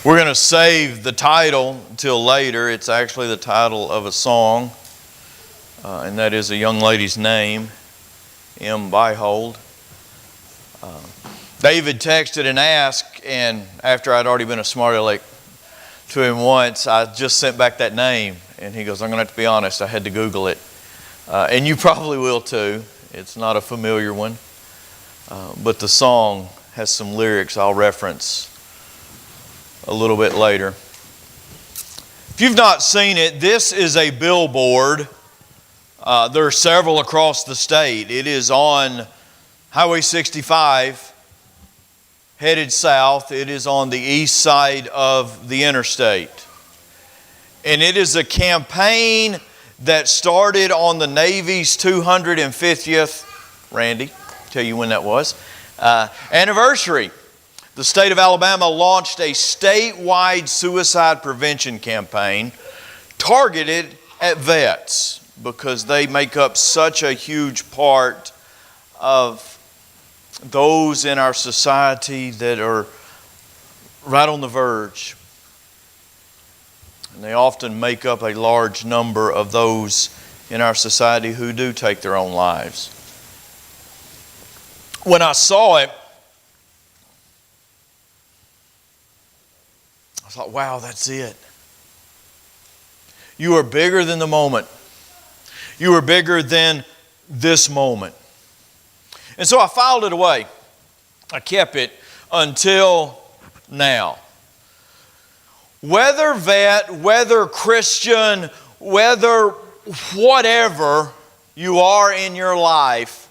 We're going to save the title until later. It's actually the title of a song, and that is a young lady's name, M. Byhold. David texted and asked, and after I'd already been a smart aleck to him once, I just sent back that name, and he goes, I'm going to have to be honest, I had to Google it. And you probably will too. It's not a familiar one, but the song has some lyrics I'll reference a little bit later. If you've not seen it, this is a billboard. There are several across the state. It is on Highway 65, headed south. It is on the east side of the interstate. And it is a campaign that started on the Navy's 250th, Randy, tell you when that was, anniversary. The state of Alabama launched a statewide suicide prevention campaign targeted at vets because they make up such a huge part of those in our society that are right on the verge. And they often make up a large number of those in our society who do take their own lives. When I saw it, I thought, wow, that's it. You are bigger than the moment. You are bigger than this moment. And so I filed it away. I kept it until now. Whether vet, whether Christian, whether whatever you are in your life,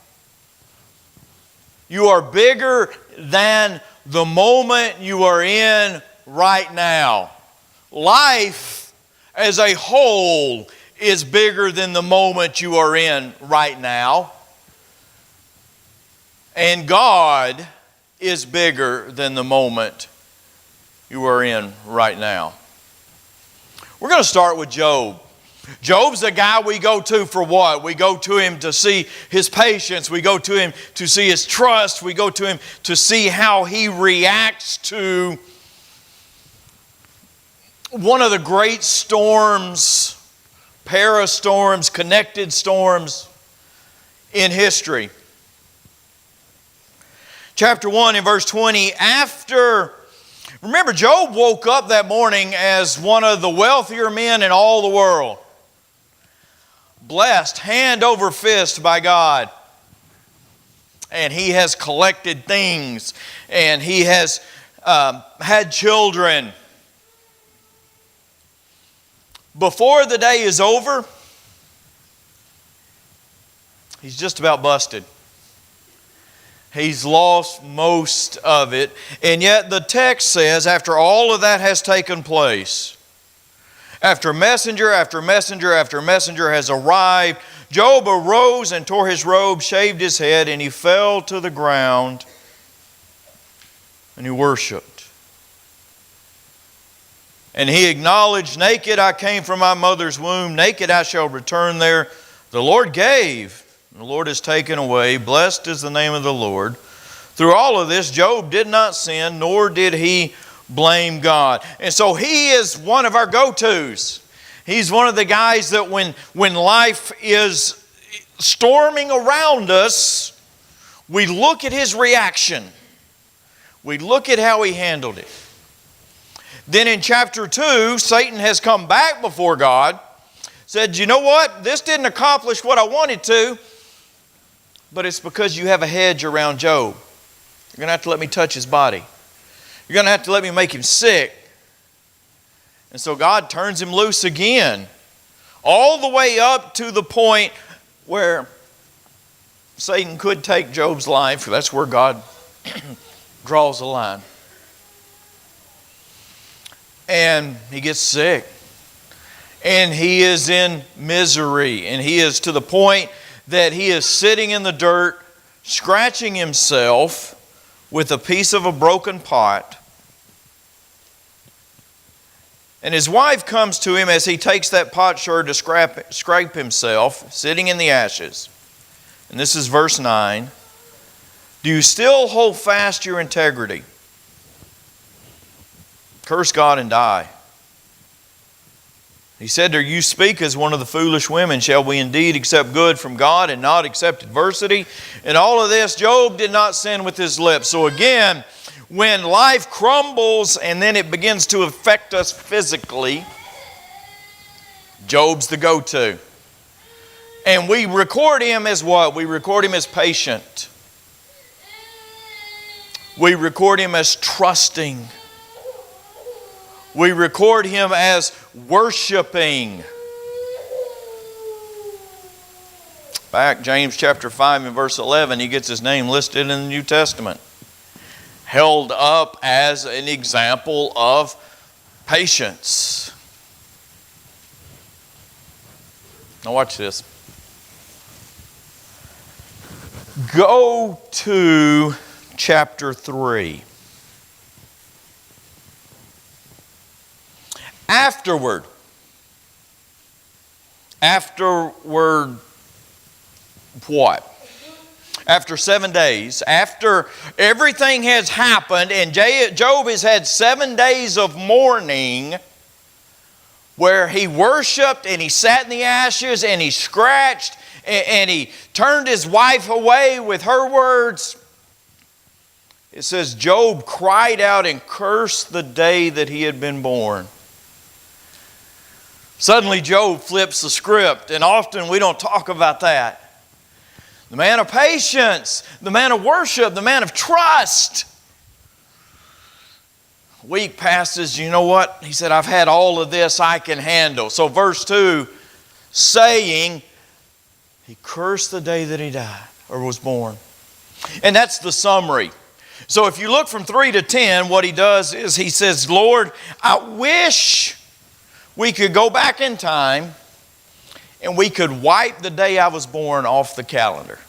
you are bigger than the moment you are in right now. Life as a whole is bigger than the moment you are in right now. And God is bigger than the moment you are in right now. We're going to start with Job. Job's the guy we go to for what? We go to him to see his patience. We go to him to see his trust. We go to him to see how he reacts to one of the great storms, parastorms, connected storms in history. Chapter 1 in verse 20, remember Job woke up that morning as one of the wealthier men in all the world. Blessed hand over fist by God. And he has collected things. And he has had children. Before the day is over, he's just about busted. He's lost most of it. And yet the text says, after all of that has taken place, after messenger after messenger after messenger has arrived, Job arose and tore his robe, shaved his head, and he fell to the ground and he worshiped. And he acknowledged, naked I came from my mother's womb, naked I shall return there. The Lord gave, the Lord has taken away. Blessed is the name of the Lord. Through all of this, Job did not sin, nor did he blame God. And so he is one of our go-tos. He's one of the guys that when life is storming around us, we look at his reaction. We look at how he handled it. Then in chapter 2, Satan has come back before God, said, you know what? This didn't accomplish what I wanted to, but it's because you have a hedge around Job. You're going to have to let me touch his body. You're going to have to let me make him sick. And so God turns him loose again, all the way up to the point where Satan could take Job's life. That's where God draws the line. And he gets sick. And he is in misery. And he is to the point that he is sitting in the dirt, scratching himself with a piece of a broken pot. And his wife comes to him as he takes that potsherd to scrape himself, sitting in the ashes. And this is verse 9. Do you still hold fast your integrity? Curse God and die. He said to her, you speak as one of the foolish women. Shall we indeed accept good from God and not accept adversity? In all of this, Job did not sin with his lips. So again, when life crumbles and then it begins to affect us physically, Job's the go-to. And we record him as what? We record him as patient. We record him as trusting. We record him as worshiping. Back, James chapter 5 and verse 11, he gets his name listed in the New Testament. Held up as an example of patience. Now watch this. Go to chapter 3. Afterward what? After 7 days, after everything has happened, and Job has had 7 days of mourning where he worshiped and he sat in the ashes and he scratched and he turned his wife away with her words. It says, Job cried out and cursed the day that he had been born. Suddenly Job flips the script, and often we don't talk about that. The man of patience, the man of worship, the man of trust. A week passes, you know what? He said, I've had all of this I can handle. So verse 2, saying, he cursed the day that he died or was born. And that's the summary. So if you look from 3 to 10, what he does is he says, Lord, I wish we could go back in time and we could wipe the day I was born off the calendar.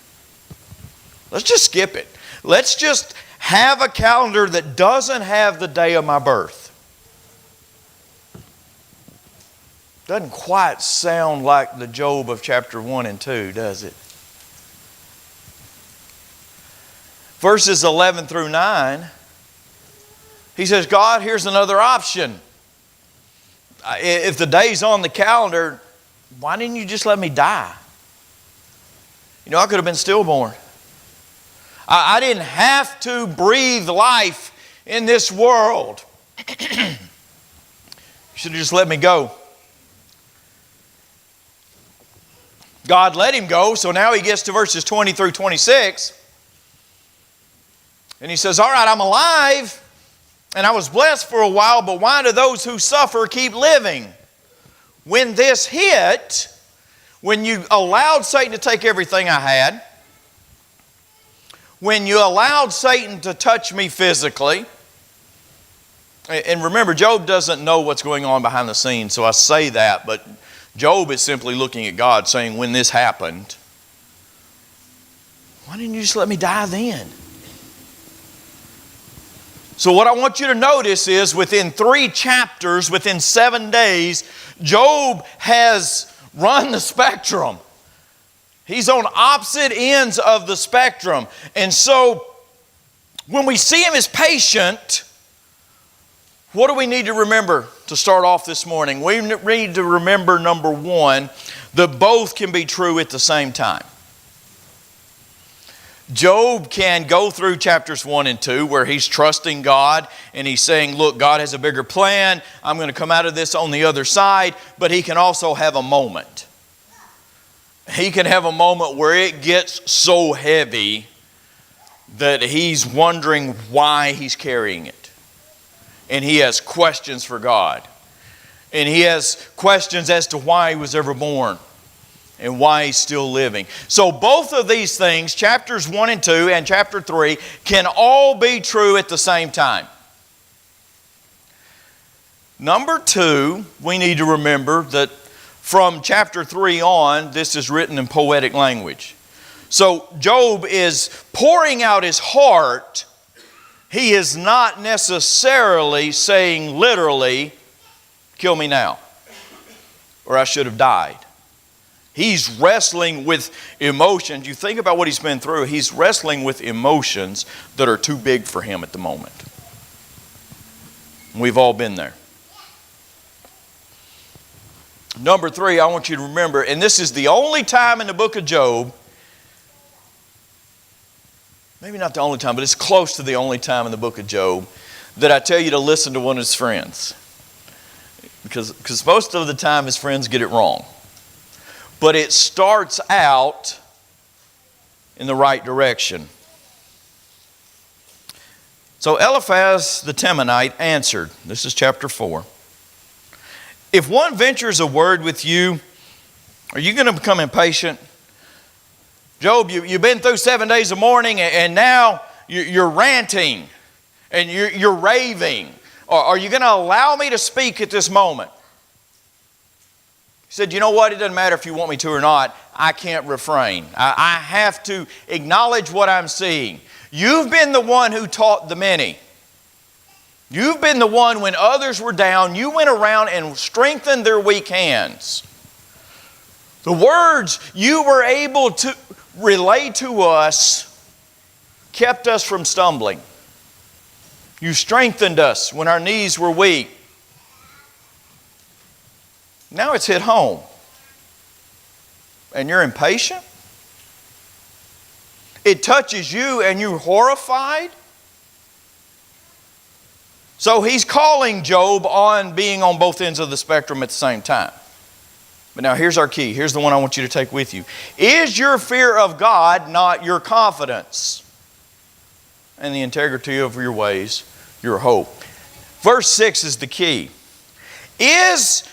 Let's just skip it. Let's just have a calendar that doesn't have the day of my birth. Doesn't quite sound like the Job of chapter 1 and 2, does it? Verses 11 through 9, he says, God, here's another option. If the day's on the calendar, why didn't you just let me die? You know, I could have been stillborn. I didn't have to breathe life in this world. You should have just let me go. God let him go, so now he gets to verses 20 through 26. And he says, all right, I'm alive, and I was blessed for a while, but why do those who suffer keep living? When this hit, when you allowed Satan to take everything I had, when you allowed Satan to touch me physically, and remember, Job doesn't know what's going on behind the scenes, so I say that, but Job is simply looking at God saying, when this happened, why didn't you just let me die then? So what I want you to notice is within 3 chapters, within 7 days, Job has run the spectrum. He's on opposite ends of the spectrum. And so when we see him as patient, what do we need to remember to start off this morning? We need to remember, number 1, that both can be true at the same time. Job can go through chapters 1 and 2 where he's trusting God and he's saying, look, God has a bigger plan. I'm going to come out of this on the other side. But he can also have a moment. He can have a moment where it gets so heavy that he's wondering why he's carrying it. And he has questions for God. And he has questions as to why he was ever born. And why he's still living. So both of these things, chapters 1 and 2 and chapter 3, can all be true at the same time. Number 2, we need to remember that from chapter 3 on, this is written in poetic language. So Job is pouring out his heart. He is not necessarily saying literally, kill me now, or I should have died. He's wrestling with emotions. You think about what he's been through. He's wrestling with emotions that are too big for him at the moment. We've all been there. Number 3, I want you to remember, and this is the only time in the book of Job, maybe not the only time, but it's close to the only time in the book of Job, that I tell you to listen to one of his friends. Because most of the time his friends get it wrong. But it starts out in the right direction. So Eliphaz the Temanite answered, this is chapter 4. If one ventures a word with you, are you going to become impatient? Job, you've been through 7 days of mourning and now you're ranting and you're raving. Are you going to allow me to speak at this moment? He said, you know what? It doesn't matter if you want me to or not. I can't refrain. I have to acknowledge what I'm seeing. You've been the one who taught the many. You've been the one when others were down, you went around and strengthened their weak hands. The words you were able to relay to us kept us from stumbling. You strengthened us when our knees were weak. Now it's hit home. And you're impatient? It touches you and you're horrified? So he's calling Job on being on both ends of the spectrum at the same time. But now here's our key. Here's the one I want you to take with you. Is your fear of God not your confidence? And the integrity of your ways, your hope. Verse 6 is the key. Is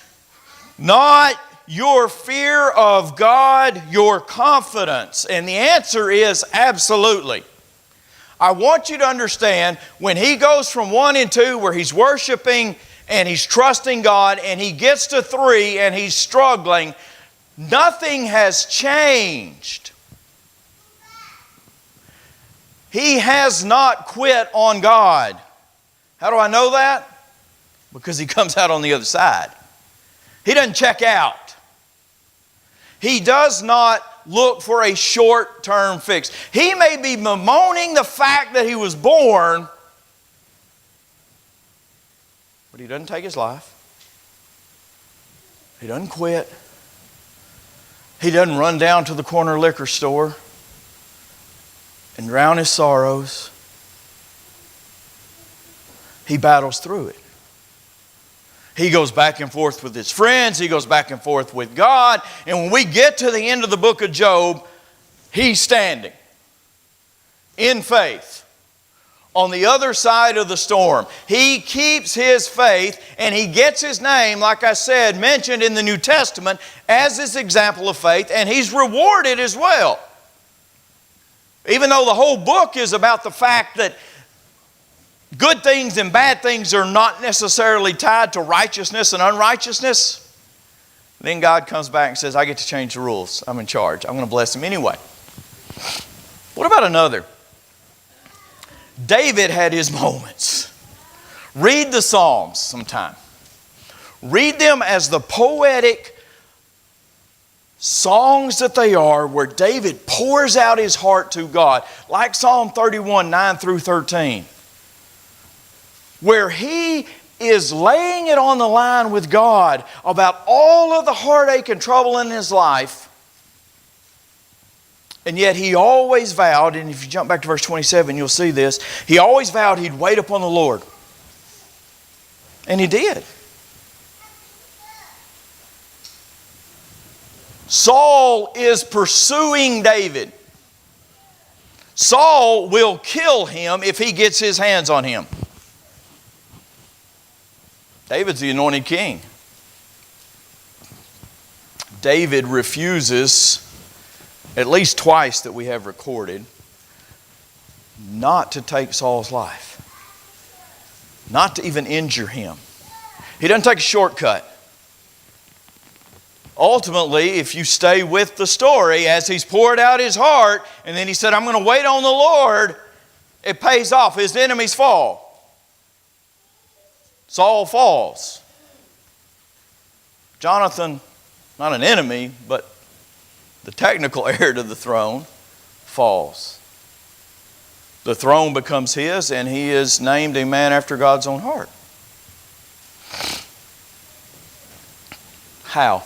not your fear of God your confidence? And the answer is absolutely. I want you to understand when he goes from 1 and 2 where he's worshiping and he's trusting God and he gets to 3 and he's struggling, nothing has changed. He has not quit on God. How do I know that? Because he comes out on the other side. He doesn't check out. He does not look for a short-term fix. He may be bemoaning the fact that he was born, but he doesn't take his life. He doesn't quit. He doesn't run down to the corner liquor store and drown his sorrows. He battles through it. He goes back and forth with his friends. He goes back and forth with God. And when we get to the end of the book of Job, he's standing in faith on the other side of the storm. He keeps his faith and he gets his name, like I said, mentioned in the New Testament as this example of faith, and he's rewarded as well. Even though the whole book is about the fact that good things and bad things are not necessarily tied to righteousness and unrighteousness, then God comes back and says, I get to change the rules. I'm in charge. I'm going to bless him anyway. What about another? David had his moments. Read the Psalms sometime. Read them as the poetic songs that they are, where David pours out his heart to God, like Psalm 31, 9 through 13. Where he is laying it on the line with God about all of the heartache and trouble in his life. And yet he always vowed, and if you jump back to verse 27, you'll see this. He always vowed he'd wait upon the Lord. And he did. Saul is pursuing David. Saul will kill him if he gets his hands on him. David's the anointed king. David refuses, at least twice that we have recorded, not to take Saul's life. Not to even injure him. He doesn't take a shortcut. Ultimately, if you stay with the story, as he's poured out his heart, and then he said, I'm going to wait on the Lord, it pays off. His enemies fall. Saul falls. Jonathan, not an enemy, but the technical heir to the throne, falls. The throne becomes his, and he is named a man after God's own heart. How?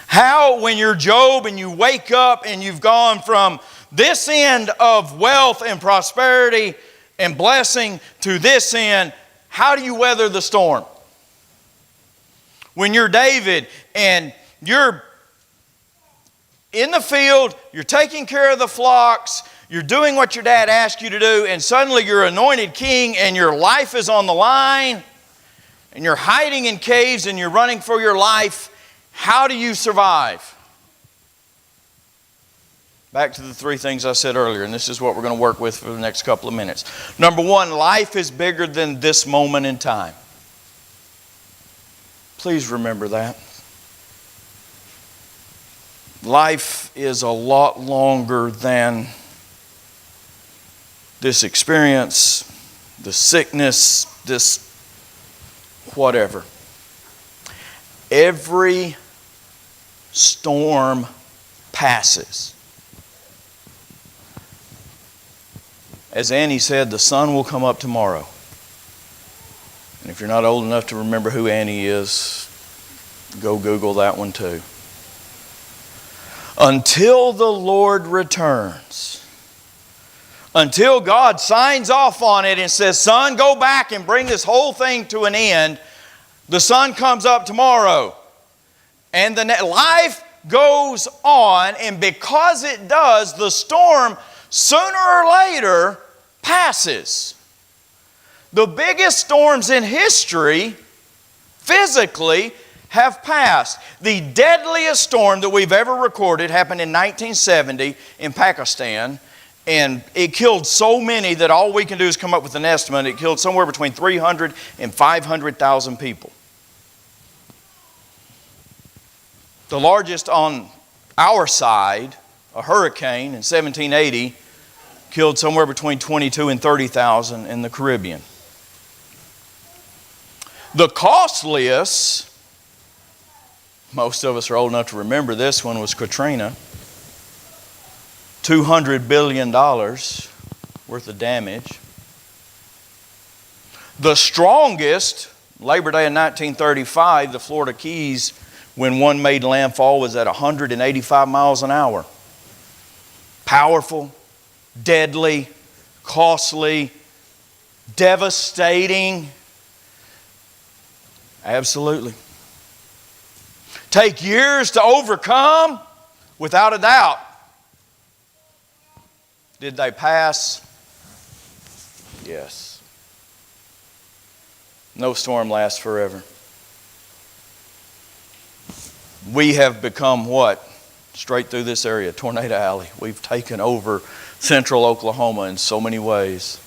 How, when you're Job and you wake up and you've gone from this end of wealth and prosperity and blessing to this end, how do you weather the storm? When you're David and you're in the field, you're taking care of the flocks, you're doing what your dad asked you to do, and suddenly you're anointed king and your life is on the line, and you're hiding in caves and you're running for your life, how do you survive? Back to the three things I said earlier, and this is what we're going to work with for the next couple of minutes. Number one, life is bigger than this moment in time. Please remember that. Life is a lot longer than this experience, the sickness, this whatever. Every storm passes. As Annie said, the sun will come up tomorrow. And if you're not old enough to remember who Annie is, go Google that one too. Until the Lord returns, until God signs off on it and says, son, go back and bring this whole thing to an end, the sun comes up tomorrow. And the life goes on, and because it does, the storm sooner or later passes. The biggest storms in history, physically, have passed. The deadliest storm that we've ever recorded happened in 1970 in Pakistan, and it killed so many that all we can do is come up with an estimate. It killed somewhere between 300 and 500,000 people. The largest on our side, a hurricane in 1780, killed somewhere between 22 and 30,000 in the Caribbean. The costliest, most of us are old enough to remember this one, was Katrina. $200 billion worth of damage. The strongest, Labor Day in 1935, the Florida Keys, when one made landfall, was at 185 miles an hour. Powerful, deadly, costly, devastating. Absolutely. Take years to overcome? Without a doubt. Did they pass? Yes. No storm lasts forever. We have become what? Straight through this area, Tornado Alley. We've taken over central Oklahoma in so many ways.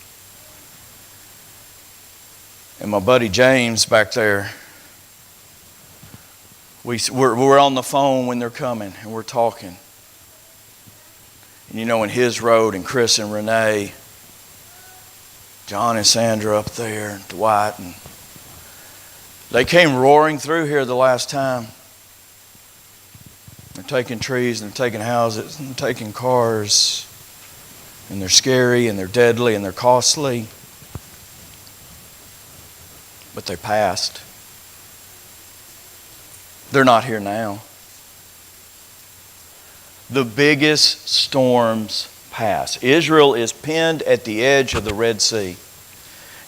And my buddy James back there, we're on the phone when they're coming and we're talking. And you know, in his road, and Chris and Renee, John and Sandra up there, and Dwight, and they came roaring through here the last time. They're taking trees, and they're taking houses, and they're taking cars, and they're scary, and they're deadly, and they're costly. But they passed. They're not here now. The biggest storms pass. Israel is pinned at the edge of the Red Sea.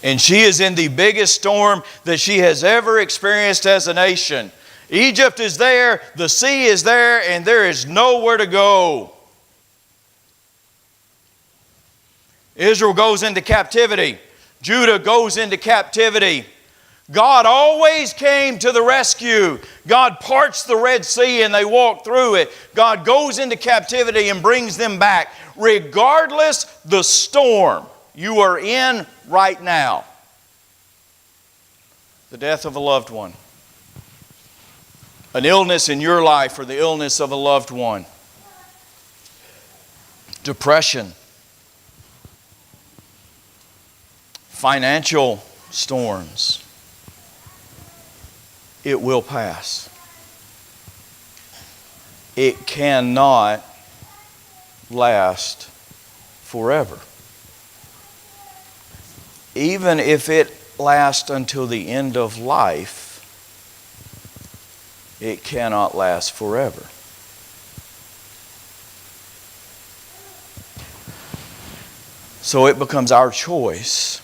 And she is in the biggest storm that she has ever experienced as a nation. Egypt is there, the sea is there, and there is nowhere to go. Israel goes into captivity. Judah goes into captivity. God always came to the rescue. God parts the Red Sea and they walk through it. God goes into captivity and brings them back. Regardless the storm you are in right now. The death of a loved one. An illness in your life or the illness of a loved one. Depression. Financial storms. It will pass. It cannot last forever. Even if it last until the end of life, it cannot last forever. So it becomes our choice.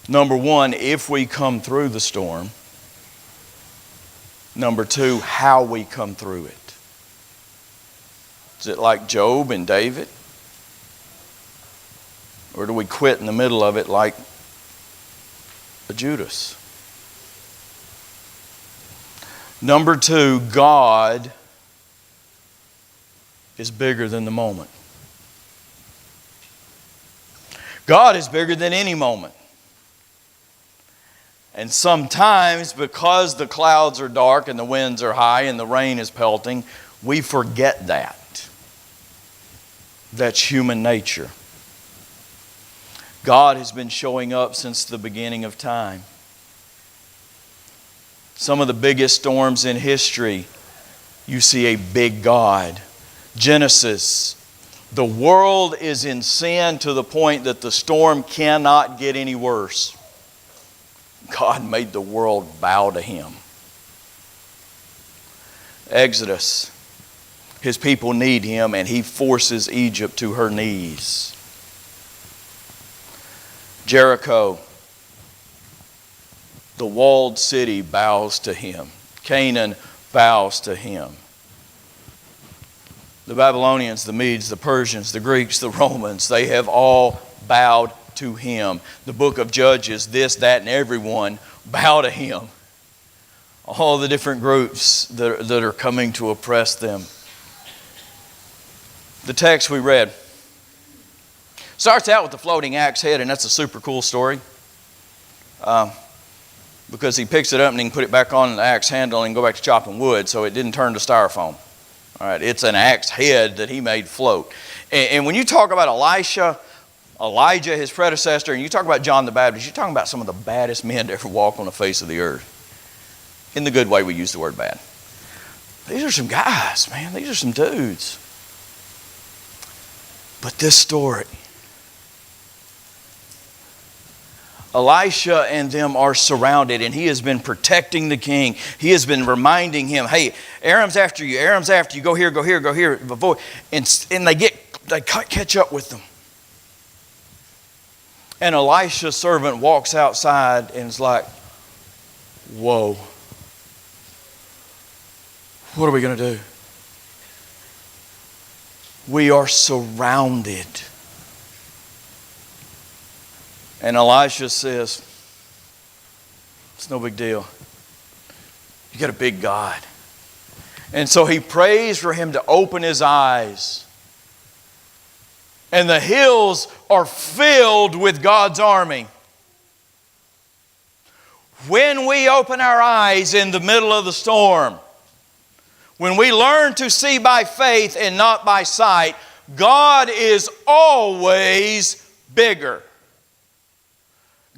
Number one, if we come through the storm. Number two, how we come through it. Is it like Job and David? Or do we quit in the middle of it like a Judas? Number two, God is bigger than the moment. God is bigger than any moment. And sometimes, because the clouds are dark and the winds are high and the rain is pelting, we forget that. That's human nature. God has been showing up since the beginning of time. Some of the biggest storms in history, you see a big God. Genesis, the world is in sin to the point that the storm cannot get any worse. God made the world bow to Him. Exodus, His people need Him and He forces Egypt to her knees. Jericho, the walled city bows to Him. Canaan bows to Him. The Babylonians, the Medes, the Persians, the Greeks, the Romans, they have all bowed to Him. The book of Judges, this, that, and everyone bow to Him. All the different groups that are coming to oppress them. The text we read starts out with the floating axe head, and that's a super cool story. Because he picks it up and he can put it back on the axe handle and go back to chopping wood, so it didn't turn to styrofoam. All right, it's an axe head that he made float. And when you talk about Elijah, his predecessor, and you talk about John the Baptist, you're talking about some of the baddest men to ever walk on the face of the earth. In the good way we use the word bad. These are some guys, man. These are some dudes. But this story, Elisha and them are surrounded, and he has been protecting the king. He has been reminding him, hey, Aram's after you, Aram's after you, go here, go here, go here. And they catch up with them. And Elisha's servant walks outside and is like, whoa, what are we going to do? We are surrounded. And Elisha says, it's no big deal. You got a big God. And so he prays for him to open his eyes. And the hills are filled with God's army. When we open our eyes in the middle of the storm, when we learn to see by faith and not by sight, God is always bigger.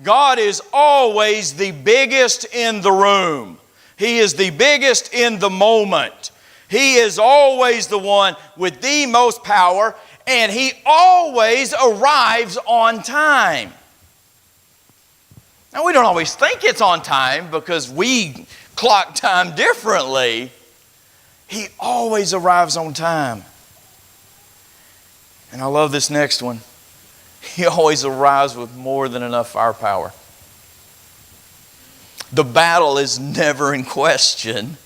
God is always the biggest in the room. He is the biggest in the moment. He is always the one with the most power, and He always arrives on time. Now, we don't always think it's on time because we clock time differently. He always arrives on time. And I love this next one. He always arrives with more than enough firepower. The battle is never in question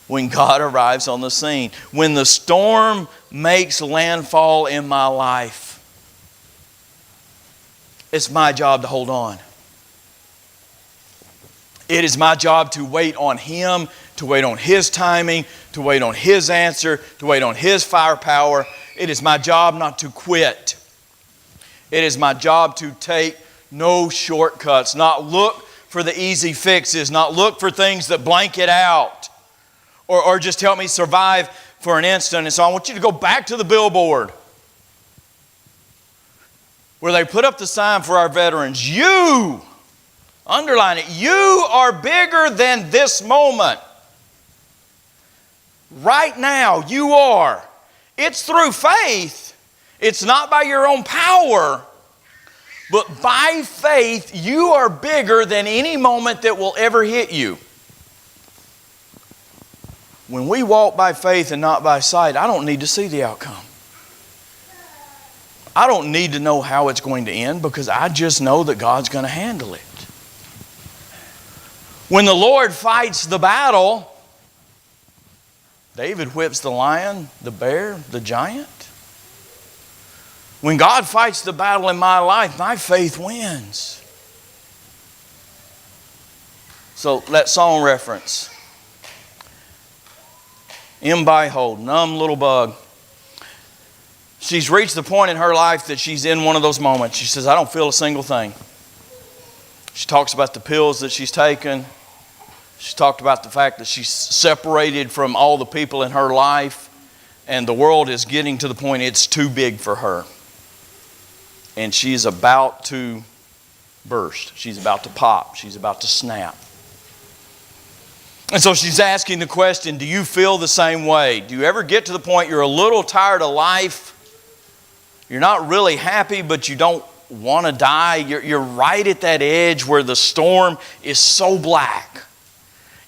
when God arrives on the scene. When the storm makes landfall in my life, it's my job to hold on. It is my job to wait on Him, to wait on His timing, to wait on His answer, to wait on His firepower. It is my job not to quit. It is my job to take no shortcuts, not look for the easy fixes, not look for things that blank it out or just help me survive for an instant. And so I want you to go back to the billboard where they put up the sign for our veterans. You, underline it, you are bigger than this moment. Right now, you are. It's through faith. It's not by your own power, But by faith, you are bigger than any moment that will ever hit you. When we walk by faith and not by sight, I don't need to see the outcome. I don't need to know how it's going to end because I just know that God's going to handle it. When the Lord fights the battle, David whips the lion, the bear, the giant. When God fights the battle in my life, my faith wins. So that song reference. M. Byhold, Numb Little Bug. She's reached the point in her life that she's in one of those moments. She says, I don't feel a single thing. She talks about the pills that she's taken. She talked about the fact that she's separated from all the people in her life, and the world is getting to the point it's too big for her. And she's about to burst. She's about to pop. She's about to snap. And so she's asking the question, do you feel the same way? Do you ever get to the point you're a little tired of life? You're not really happy, but you don't want to die. You're right at that edge where the storm is so black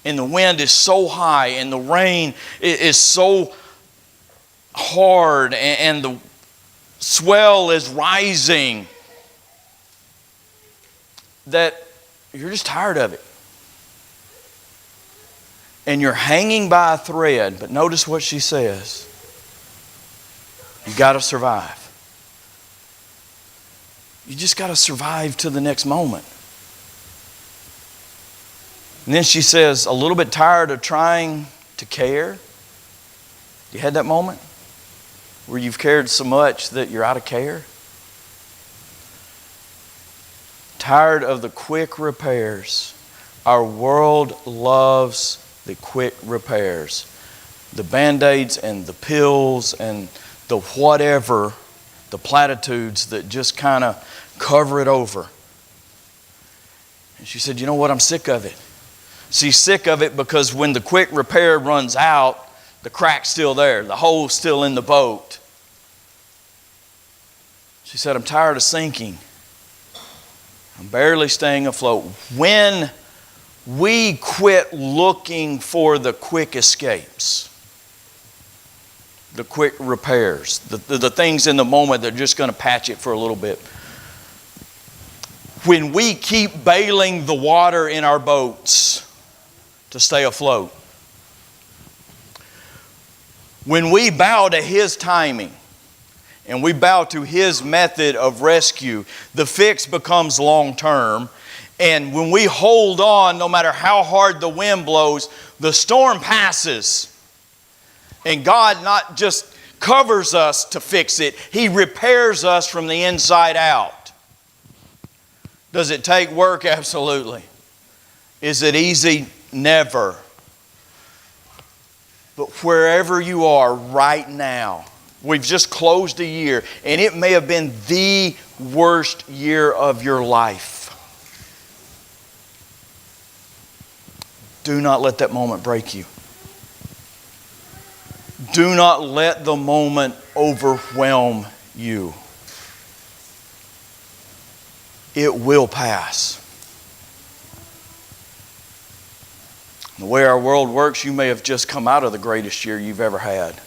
and the wind is so high and the rain is so hard and the swell is rising that you're just tired of it. And you're hanging by a thread, but notice what she says. You got to survive. You just got to survive to the next moment. And then she says, a little bit tired of trying to care. You had that moment where you've cared so much that you're out of care? Tired of the quick repairs. Our world loves the quick repairs. The Band-Aids and the pills and the whatever, the platitudes that just kind of cover it over. And she said, you know what, I'm sick of it. She's sick of it because when the quick repair runs out, the crack's still there, the hole's still in the boat. She said, I'm tired of sinking. I'm barely staying afloat. When we quit looking for the quick escapes, the quick repairs, the things in the moment that are just going to patch it for a little bit. When we keep bailing the water in our boats to stay afloat. When we bow to His timing and we bow to His method of rescue, the fix becomes long-term. And when we hold on, no matter how hard the wind blows, the storm passes. And God not just covers us to fix it, He repairs us from the inside out. Does it take work? Absolutely. Is it easy? Never. But wherever you are right now, we've just closed a year, and it may have been the worst year of your life. Do not let that moment break you. Do not let the moment overwhelm you. It will pass. The way our world works, you may have just come out of the greatest year you've ever had.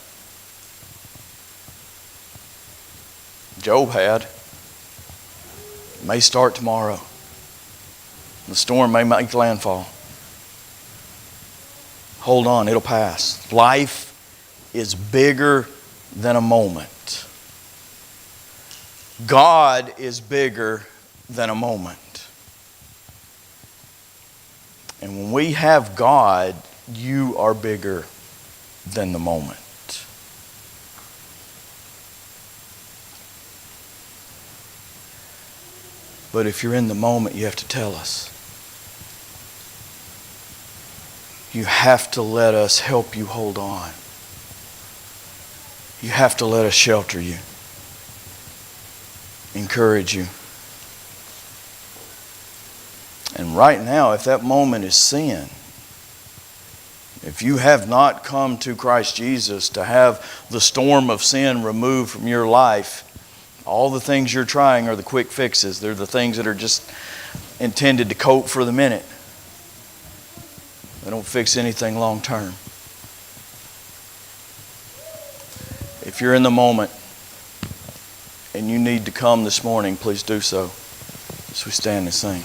Job had. It may start tomorrow. The storm may make landfall. Hold on, it'll pass. Life is bigger than a moment. God is bigger than a moment. And when we have God, you are bigger than the moment. But if you're in the moment, you have to tell us. You have to let us help you hold on. You have to let us shelter you, encourage you. And right now, if that moment is sin, if you have not come to Christ Jesus to have the storm of sin removed from your life, All the things you're trying are the quick fixes. They're the things that are just intended to cope for the minute. They don't fix anything long term. If you're in the moment and you need to come this morning, please do so as we stand and sing.